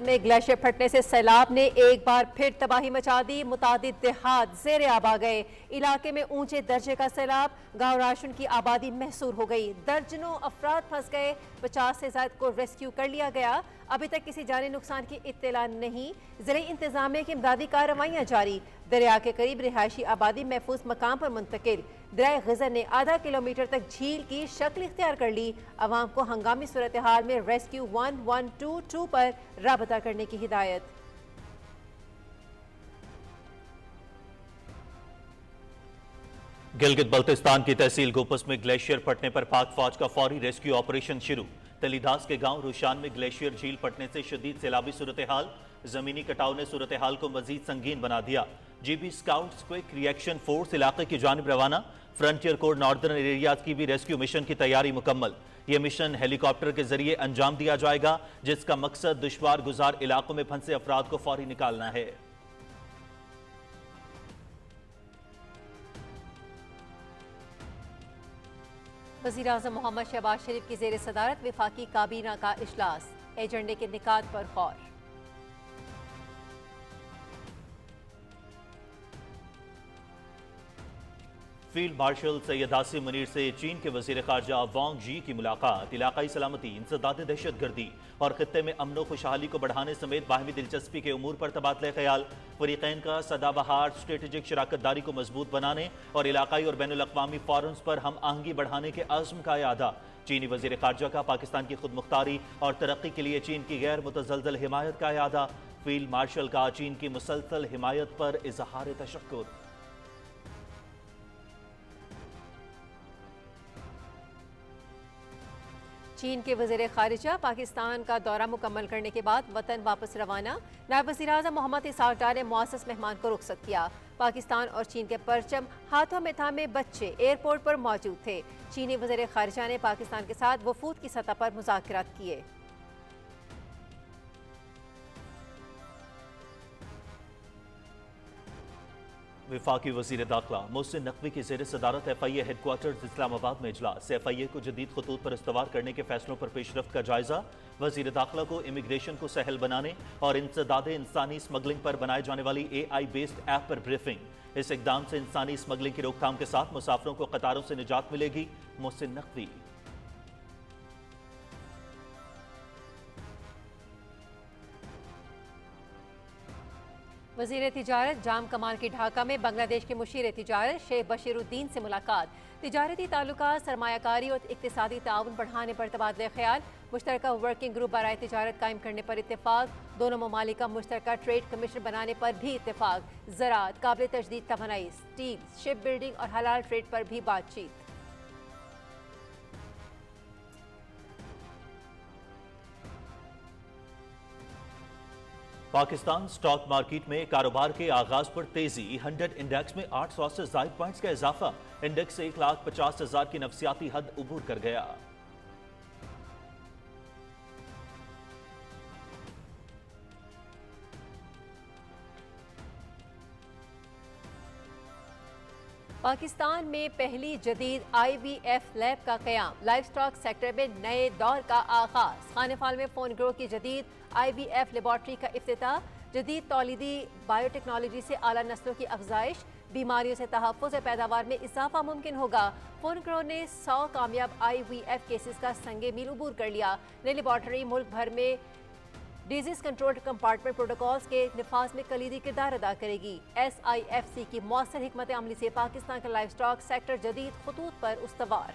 वतन में ग्लेशियर फटने से सैलाब ने एक बार फिर तबाही मचा दी। मुतादिद देहात ज़ेरे आब आ गए। इलाके में ऊंचे दर्जे का सैलाब, गांव राशन की आबादी महसूर हो गई। दर्जनों अफराद फंस गए। 50 से ज्यादा को रेस्क्यू कर लिया गया। अभी तक किसी जानी नुकसान की इत्तला नहीं। ज़िले इंतजामिया की इमदादी कार्रवाइयाँ जारी। दरिया के करीब रिहायशी आबादी महफूज मकाम पर मुंतकिल। दरिया गजर ने आधा किलोमीटर तक झील की शक्ल इख्तियार कर ली। अवाम को हंगामी सूरत हाल में रेस्क्यू 1122 पर राबता करने की हिदायत। गिलगित बल्तिस्तान की तहसील गोपस में ग्लेशियर फटने पर पाक फौज का फौरी रेस्क्यू ऑपरेशन शुरू। तलीदास के गांव रुशान में ग्लेशियर झील फटने से शदीद सैलाबी सूरत हाल। जमीनी कटाव ने सूरत हाल को मजीद संगीन बना दिया। GB scouts quick reaction force इलाके की जानिब रवाना। फ्रंटियर कोर नॉर्दर्न एरियाज की भी रेस्क्यू मिशन की तैयारी मुकम्मल। यह मिशन हेलीकॉप्टर के जरिए अंजाम दिया जाएगा, जिसका मकसद दुश्वार गुजार इलाकों में फंसे अफराद को फौरी निकालना है। वज़ीर-ए-आज़म मोहम्मद शहबाज शरीफ की ज़ेर सदारत वफाकी काबीना का इजलास। एजेंडे के निकात पर गौर। फील्ड मार्शल सैयद आसिम मुनीर से चीन के वजीर खारजा वांग जी की मुलाकात। इलाकाई सलामती, इंसदाद दहशतगर्दी और खित्ते में अमन खुशहाली को बढ़ाने समेत बाहमी दिलचस्पी के उमूर पर तबादला ख्याल। फरीकैन का सदाबहार स्ट्रेटेजिक शराकत दारी को मजबूत बनाने और इलाकाई और बैनुल अक़वामी फोरम्स पर हम आहंगी बढ़ाने के अज़्म का यादा। चीनी वजीर खारजा का पाकिस्तान की खुद मुख्तारी और तरक्की के लिए चीन की गैर मुतज़लज़ल हिमायत का यादा। फील्ड मार्शल का चीन की मुसलसल हिमायत पर इजहार तशक्कुर। चीन के वज़ीर ख़ारिजा पाकिस्तान का दौरा मुकम्मल करने के बाद वतन वापस रवाना। नायब वज़ीर-ए-आज़म मोहम्मद इसहाक़ डार ने मुअज़्ज़ज़ मेहमान को रुख़सत किया। पाकिस्तान और चीन के परचम हाथों में थामे बच्चे एयरपोर्ट पर मौजूद थे। चीनी वज़ीर ख़ारिजा ने पाकिस्तान के साथ वफूद की सतह पर मुज़ाकरात किए। वफाकी वज़ीर दाखिला मोहसिन नकवी की ज़ेर सदारत FIA हेडक्वार्टर्स इस्लामाबाद में इजलास। FIA को जदीद खतूत पर इस्तवार करने के फैसलों पर पेशरफ्त का जायजा। वज़ीर दाखिला को इमिग्रेशन को सहल बनाने और इंसदाद इंसानी स्मगलिंग पर बनाए जाने वाली AI बेस्ड ऐप पर ब्रीफिंग। इस इकदाम से इंसानी स्मगलिंग की रोकथाम के साथ मुसाफिरों को कतारों से निजात मिलेगी। मोहसिन नकवी। वज़ीर तिजारत जाम कमाल की ढाका में बांग्लादेश के मुशीर तिजारत शेख बशीरुद्दीन से मुलाकात। तिजारती ताल्लुकात, सरमायाकारी और इक्तिसादी ताउन बढ़ाने पर तबादला ख्याल। मुश्तरका वर्किंग ग्रुप बराए तिजारत कायम करने पर इत्तेफाक। दोनों ममालिक का मुश्तरका ट्रेड कमीशन बनाने पर भी इत्तेफाक। ज़राअत, काबिल तजदीद तवानाई, स्टील, शिप बिल्डिंग और हलाल ट्रेड पर भी बातचीत। पाकिस्तान स्टॉक मार्केट में कारोबार के आगाज पर तेजी। 100 इंडेक्स में 800 से ज्यादा पॉइंट्स का इजाफा। इंडेक्स 1,50,000 की नफसियाती हद उबूर कर गया। पाकिस्तान में पहली जदीद IVF लैब का क़याम। लाइफ स्टॉक सेक्टर में नए दौर का आगाज। खानेफाल में फोन ग्रो की जदीद IVF लेबॉर्ट्री का इफ्तिताह। जदीद तौलीदी बायोटेक्नोलॉजी से आला नस्लों की अफजाइश। बीमारियों से तहफ़्फ़ुज़ पैदावार में इजाफा मुमकिन होगा। फोन ग्रो ने 100 कामयाब IVF केसेस का संगे मील उबूर कर लिया। नई लेबॉर्ट्री मुल्क भर में डिजीज कंट्रोल कंपार्टमेंट प्रोटोकॉल्स के निफाज में कलीदी किरदार अदा करेगी। SIFC की मौसर हिकमत अमली से पाकिस्तान का लाइफ स्टॉक सेक्टर जदीद खतूत पर उस्तवार।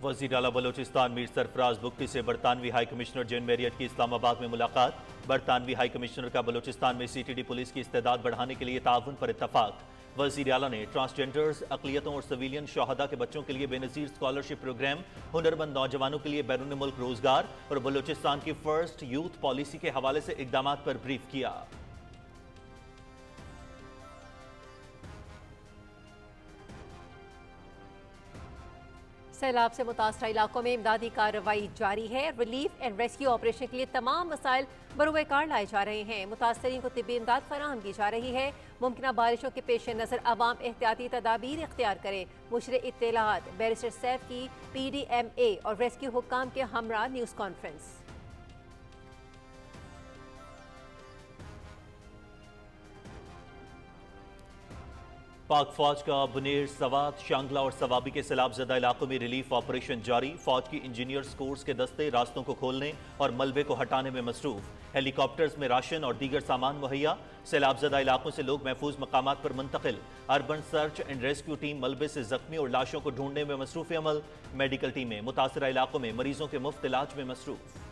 वज़ीर आला बलोचिस्तान मीर सरफराज बुख्ती से बरतानवी हाई कमिश्नर जेन मैरियट की इस्लामाबाद में मुलाकात। बरतानवी हाई कमिश्नर का बलोचिस्तान में CTD पुलिस की इस्तेदाद बढ़ाने के लिए ताउन पर इत्तफाक। वज़ीर आला ने ट्रांसजेंडर्स, अक़लियतों और सिविलियन शहादा के बच्चों के लिए बेनज़ीर स्कॉलरशिप प्रोग्राम, हुनरमंद नौजवानों के लिए बैरून मुल्क रोजगार और बलोचिस्तान की फर्स्ट यूथ पॉलिसी के हवाले से इक़दामात पर ब्रीफ किया। सैलाब से मुतासरा इलाकों में इमदादी कार्रवाई जारी है। रिलीफ एंड रेस्क्यू ऑपरेशन के लिए तमाम वसाइल बरूए कार लाए जा रहे हैं। मुतासरीन को तिब्बी इमदाद फराहम की जा रही है। मुमकिन बारिशों के पेश नज़र अवाम एहतियाती तदाबीर इख्तियार करें। मुशर इत्तलात बैरिस्टर सैफ की PDMA और रेस्क्यू हुक्काम के हमरा न्यूज़ कॉन्फ्रेंस। पाक फौज का बुनेर, सवात, शांगला और सवाबी के सैलाबजदा इलाकों में रिलीफ ऑपरेशन जारी। फौज की इंजीनियर्स कोर्स के दस्ते रास्तों को खोलने और मलबे को हटाने में मसरूफ। हेलीकॉप्टर्स में राशन और दीगर सामान मुहैया। सैलाबजदा इलाकों से लोग महफूज मकामात पर मुंतकिल। Urban search and rescue team मलबे से जख्मी और लाशों को ढूंढने में मसरूफ अमल। मेडिकल टीमें मुतासरा इलाकों में मरीजों के मुफ्त इलाज में मसरूफ।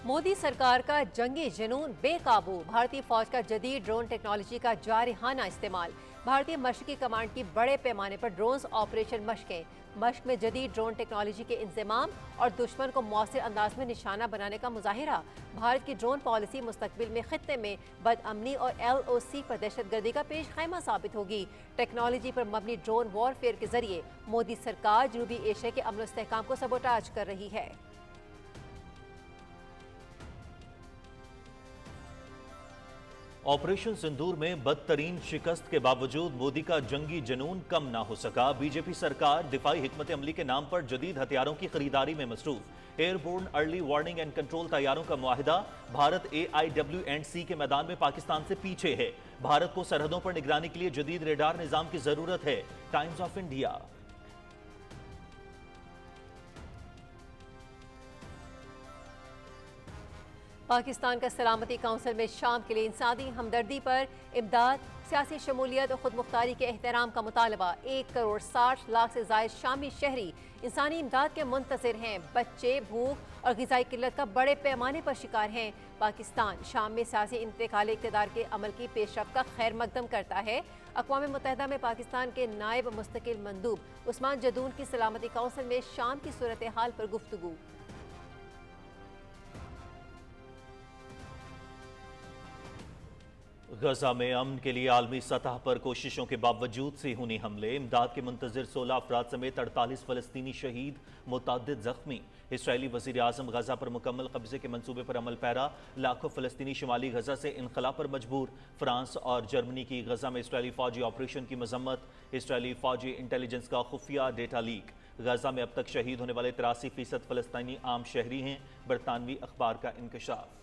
मोदी सरकार का जंगी जुनून बेकाबू। भारतीय फौज का जदीद ड्रोन टेक्नोलॉजी का जारहाना इस्तेमाल। भारतीय मशरकी कमांड की बड़े पैमाने पर ड्रोन्स ऑपरेशन मशकें। मश्क में जदीद ड्रोन टेक्नोलॉजी के इंतजाम और दुश्मन को मौसर अंदाज में निशाना बनाने का मुजाहिरा। भारत की ड्रोन पॉलिसी मुस्तकबिल में खित्ते में बदअमनी और LOC पर दहशतगर्दी का पेश खैमा साबित होगी। टेक्नोलॉजी पर मबनी ड्रोन वॉरफेयर के जरिए मोदी सरकार जनूबी एशिया के अमन इस्तेहकाम को सबोटाज कर रही है। ऑपरेशन सिंदूर में बदतरीन शिकस्त के बावजूद मोदी का जंगी जुनून कम ना हो सका। बीजेपी सरकार दिफाई हिकमत अमली के नाम पर जदीद हथियारों की खरीदारी में मसरूफ। Airborne early warning and control तैयारों का मुआहिदा। भारत AIW&C के मैदान में पाकिस्तान से पीछे है। भारत को सरहदों पर निगरानी के लिए जदीद रेडार निजाम की जरूरत है। Times of India. पाकिस्तान का सलामती काउंसिल में शाम के लिए इंसानी हमदर्दी पर इमदाद, सियासी शमूलियत और खुद मुख्तारी के एहतराम का मुतालबा। 1 करोड़ 60 लाख से जायद शामी शहरी इंसानी इमदाद के मुंतज़िर हैं। बच्चे भूख और ग़िज़ाई किल्लत का बड़े पैमाने पर शिकार हैं। पाकिस्तान शाम में सियासी इंतकाल इक़्तिदार के अमल की पेशरफ्त का खैर मकदम करता है। अक़वाम मुत्तहिदा में पाकिस्तान के नायब मुस्तकिल मंदूब उस्मान जदून की सलामती काउंसिल में शाम की सूरत हाल पर गुफ्तगू। गजा में अमन के लिए आलमी सतह पर कोशिशों के बावजूद सेहूनी हमले। इमदाद के मुंतज़िर 16 अफराद समेत 48 फ़लस्तीनी शहीद, मुतअद्दिद जख्मी। इसराइली वज़ीर आज़म गजा पर मुकम्मल कब्जे के मंसूबे पर अमल पैरा। लाखों फ़लस्तीनी शुमाली गजा से इनखला पर मजबूर। फ्रांस और जर्मनी की गजा में इसराइली फ़ौजी ऑपरेशन की मजम्मत। इसराइली फ़ौजी इंटेलिजेंस का खुफिया डेटा लीक। गजा में अब तक शहीद होने वाले 83% फ़लस्तीनी आम शहरी हैं। बरतानवी अखबार का इंकशाफ।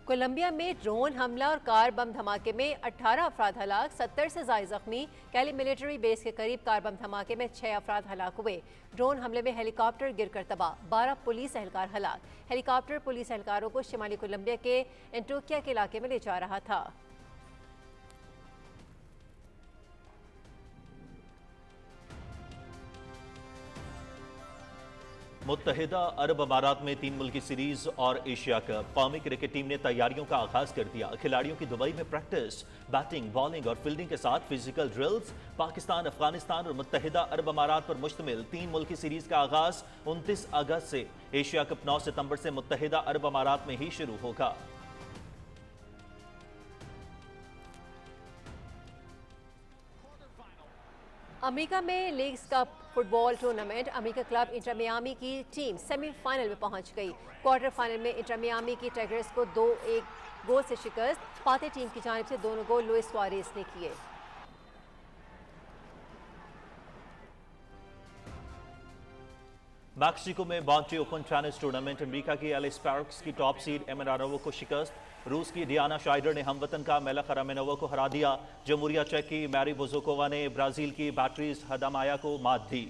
कोलंबिया में ड्रोन हमला और कार बम धमाके में 18 अफराद हलाक, 70 से ज्यादा जख्मी। कैली मिलिट्री बेस के करीब कार बम धमाके में 6 अफराद हलाक हुए। ड्रोन हमले में हेलीकॉप्टर गिरकर तबाह, 12 पुलिस एहलकार हलाक। हेलीकॉप्टर पुलिस एहलकारों को शिमाली कोलंबिया के एंटोक्या के इलाके में ले जा रहा था। मुत्तहिदा अरब अमारात में 3 मुल्की सीरीज और एशिया कप। कौमी क्रिकेट टीम ने तैयारियों का आगाज कर दिया। खिलाड़ियों की दुबई में प्रैक्टिस, बैटिंग, बॉलिंग और फील्डिंग के साथ फिजिकल ड्रिल्स। पाकिस्तान, अफगानिस्तान और मुत्तहिदा अरब अमारात पर मुश्तमिल 3 मुल्की सीरीज का आगाज 29 अगस्त से। एशिया कप 9 सितंबर से मुत्तहिदा अरब अमारात में ही शुरू होगा। अमेरिका में leagues cup football tournament, America club inter Miami की टीम सेमीफाइनल में पहुंच गई। क्वार्टर फाइनल में इंटर मियामी की टाइगर्स को 2-1 गोल से शिकस्त। फातेह टीम की जानिब से दोनों गोल लुइस सुआरेज ने किए। मैक्सिको में bounty open tennis tournament, America की एलिस स्पार्क्स की टॉप सीड एमेरानोवा को शिकस्त। रूस की डियाना शाइडर ने हमवतन का मेला खरामेनोवा को हरा दिया। जमहूरिया चेक की मैरी बोजोकोवा ने ब्राजील की बैट्रीज हदामाया को मात दी।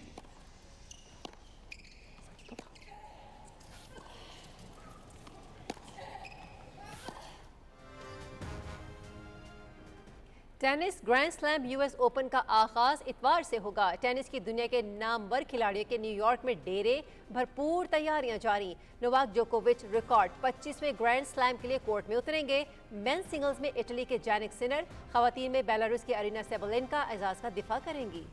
Tennis grand slam US open का आगाज इतवार से होगा। टेनिस की दुनिया के नामवर खिलाड़ियों के न्यूयॉर्क में डेरे, भरपूर तैयारियां जारी। नोवाक जोकोविच रिकॉर्ड 25वें ग्रैंड स्लैम के लिए कोर्ट में उतरेंगे। मेंस सिंगल्स में इटली के जैनिक सिनर, खवातीन में बेलारूस की अरीना सेबलेनका एजाज का दिफा करेंगी।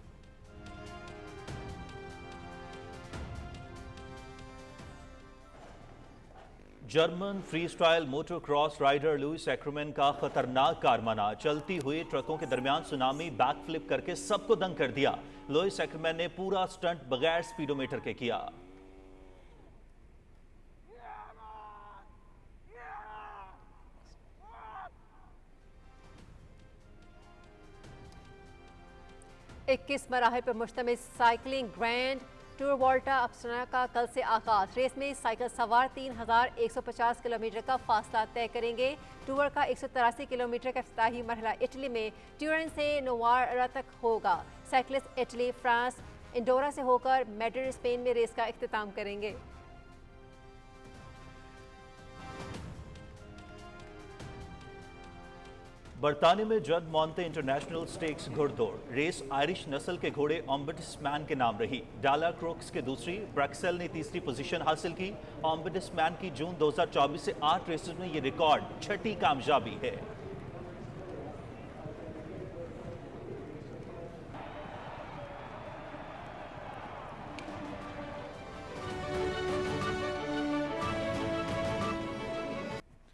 German free style motor cross rider Luis Ackermann का खतरनाक कारनामा, चलती हुई ट्रकों के दरमियान सुनामी बैकफ्लिप करके सबको दंग कर दिया। लुइस एक्रोमैन ने पूरा स्टंट बगैर स्पीडोमीटर के किया। इक्कीस मराहिल पर मुश्तमिल साइकिलिंग ग्रैंड टूर वॉल्टा अप्सना का कल से आगाज। रेस में साइकिल सवार 3150 किलोमीटर का फासला तय करेंगे। टूर का 183 किलोमीटर का इफ्तिताही मरहला इटली में ट्यूरिन से नोवारा तक होगा। साइकिलिस्ट इटली, फ्रांस, इंडोरा से होकर मैड्रिड, स्पेन में रेस का इख्तिताम करेंगे। बरतानिया में जद मॉन्टे इंटरनेशनल स्टेक्स घुड़दौड़ रेस आयरिश नस्ल के घोड़े ऑम्बिडसमैन के नाम रही। डाला क्रोक्स के दूसरी, ब्रैक्सेल ने तीसरी पोजीशन हासिल की। ऑम्बिडसमैन की जून 2024 से 8 रेसेस में ये रिकॉर्ड छठी कामयाबी है।